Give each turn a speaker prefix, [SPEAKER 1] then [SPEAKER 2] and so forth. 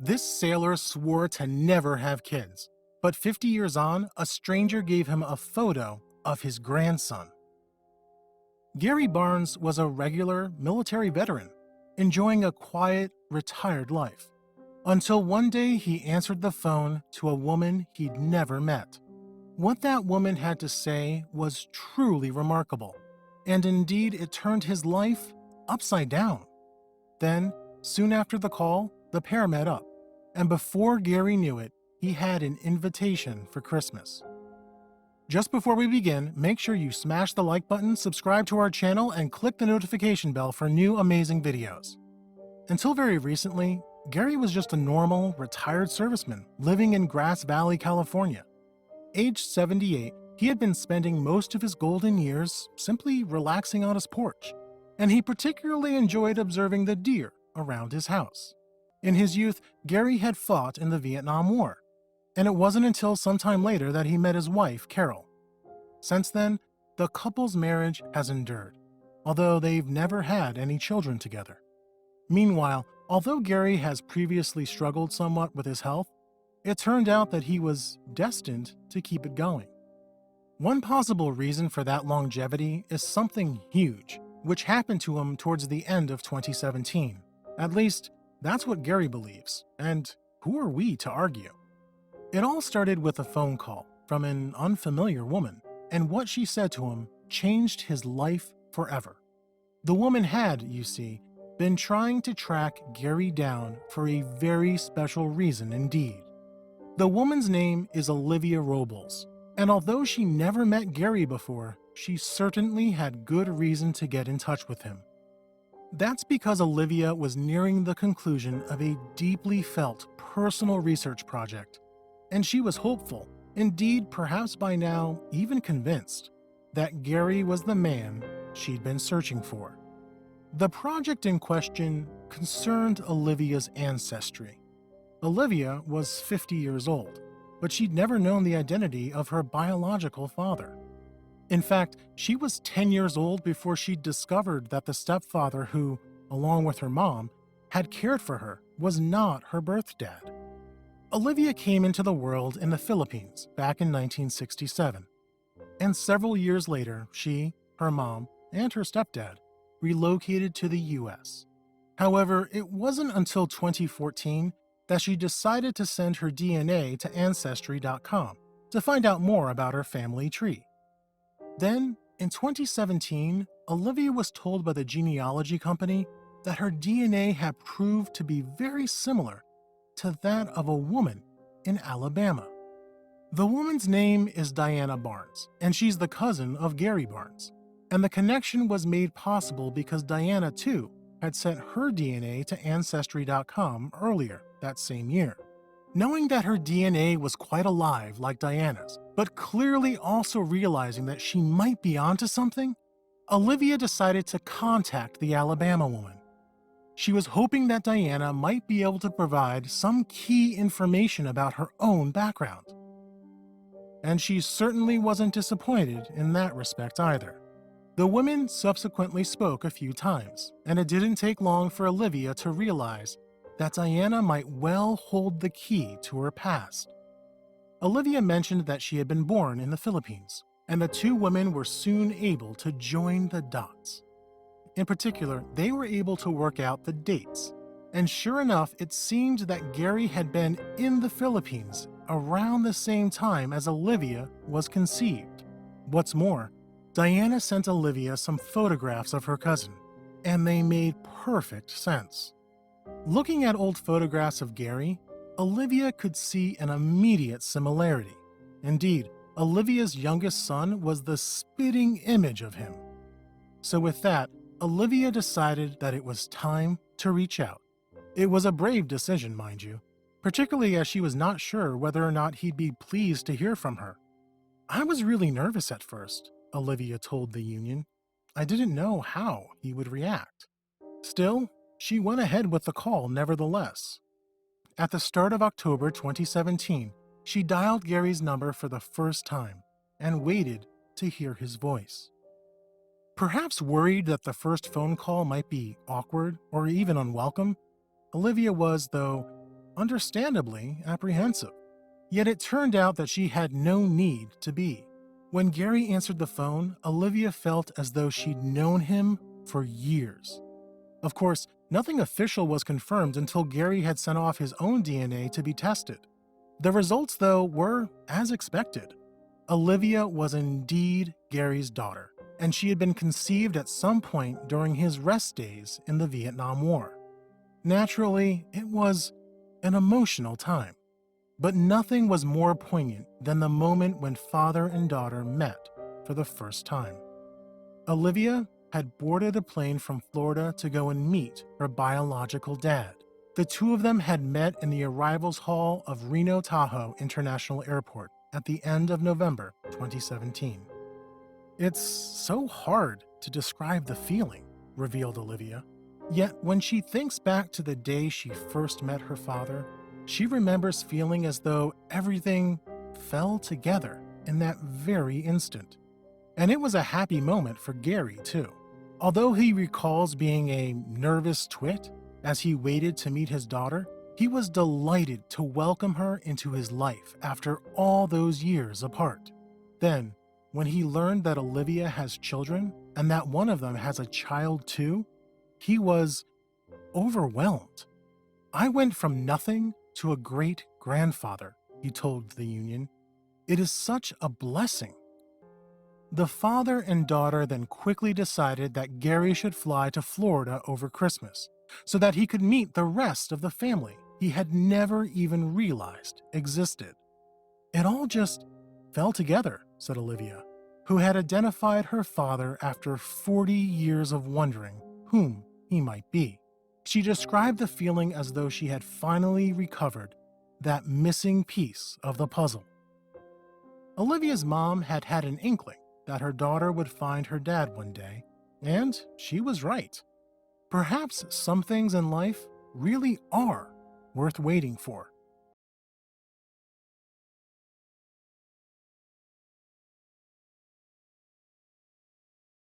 [SPEAKER 1] This sailor swore to never have kids, but 50 years on, a stranger gave him a photo of his grandson. Gary Barnes was a regular military veteran, enjoying a quiet, retired life, until one day he answered the phone to a woman he'd never met. What that woman had to say was truly remarkable, and indeed it turned his life upside down. Then, soon after the call, the pair met up, and before Gary knew it, he had an invitation for Christmas. Just before we begin, make sure you smash the like button, subscribe to our channel, and click the notification bell for new amazing videos. Until very recently, Gary was just a normal, retired serviceman living in Grass Valley, California. Aged 78, he had been spending most of his golden years simply relaxing on his porch, and he particularly enjoyed observing the deer around his house. In his youth, Gary had fought in the Vietnam War, and it wasn't until sometime later that he met his wife, Carol. Since then, the couple's marriage has endured, although they've never had any children together. Meanwhile, although Gary has previously struggled somewhat with his health, it turned out that he was destined to keep it going. One possible reason for that longevity is something huge, which happened to him towards the end of 2017. At least, that's what Gary believes, and who are we to argue? It all started with a phone call from an unfamiliar woman, and what she said to him changed his life forever. The woman had, you see, been trying to track Gary down for a very special reason indeed. The woman's name is Olivia Robles, and although she never met Gary before, she certainly had good reason to get in touch with him. That's because Olivia was nearing the conclusion of a deeply felt personal research project, and she was hopeful, indeed perhaps by now even convinced, that Gary was the man she'd been searching for. The project in question concerned Olivia's ancestry. Olivia was 50 years old, but she'd never known the identity of her biological father. In fact, she was 10 years old before she discovered that the stepfather who, along with her mom, had cared for her was not her birth dad. Olivia came into the world in the Philippines back in 1967, and several years later, she, her mom, and her stepdad relocated to the US. However, it wasn't until 2014 that she decided to send her DNA to Ancestry.com to find out more about her family tree. Then, in 2017, Olivia was told by the genealogy company that her DNA had proved to be very similar to that of a woman in Alabama. The woman's name is Diana Barnes, and she's the cousin of Gary Barnes. And the connection was made possible because Diana, too, had sent her DNA to Ancestry.com earlier that same year. Knowing that her DNA was quite alive like Diana's, but clearly also realizing that she might be onto something, Olivia decided to contact the Alabama woman. She was hoping that Diana might be able to provide some key information about her own background. And she certainly wasn't disappointed in that respect either. The women subsequently spoke a few times, and it didn't take long for Olivia to realize that Diana might well hold the key to her past. Olivia mentioned that she had been born in the Philippines, and the two women were soon able to join the dots. In particular, they were able to work out the dates, and sure enough, it seemed that Gary had been in the Philippines around the same time as Olivia was conceived. What's more, Diana sent Olivia some photographs of her cousin, and they made perfect sense. Looking at old photographs of Gary, Olivia could see an immediate similarity. Indeed, Olivia's youngest son was the spitting image of him. So with that, Olivia decided that it was time to reach out. It was a brave decision, mind you, particularly as she was not sure whether or not he'd be pleased to hear from her. "I was really nervous at first," Olivia told the Union. "I didn't know how he would react." Still, she went ahead with the call nevertheless. At the start of October 2017, she dialed Gary's number for the first time and waited to hear his voice. Perhaps worried that the first phone call might be awkward or even unwelcome, Olivia was, though, understandably apprehensive. Yet it turned out that she had no need to be. When Gary answered the phone, Olivia felt as though she'd known him for years. Of course, nothing official was confirmed until Gary had sent off his own DNA to be tested. The results, though, were as expected. Olivia was indeed Gary's daughter, and she had been conceived at some point during his rest days in the Vietnam War. Naturally, it was an emotional time, but nothing was more poignant than the moment when father and daughter met for the first time. Olivia had boarded a plane from Florida to go and meet her biological dad. The two of them had met in the arrivals hall of Reno Tahoe International Airport at the end of November 2017. "It's so hard to describe the feeling," revealed Olivia. Yet when she thinks back to the day she first met her father, she remembers feeling as though everything fell together in that very instant. And it was a happy moment for Gary, too. Although he recalls being a nervous twit as he waited to meet his daughter, he was delighted to welcome her into his life after all those years apart. Then, when he learned that Olivia has children and that one of them has a child too, he was overwhelmed. "I went from nothing to a great-grandfather," he told the Union. "It is such a blessing." The father and daughter then quickly decided that Gary should fly to Florida over Christmas so that he could meet the rest of the family he had never even realized existed. "It all just fell together," said Olivia, who had identified her father after 40 years of wondering whom he might be. She described the feeling as though she had finally recovered that missing piece of the puzzle. Olivia's mom had had an inkling that her daughter would find her dad one day, and she was right. Perhaps some things in life really are worth waiting for.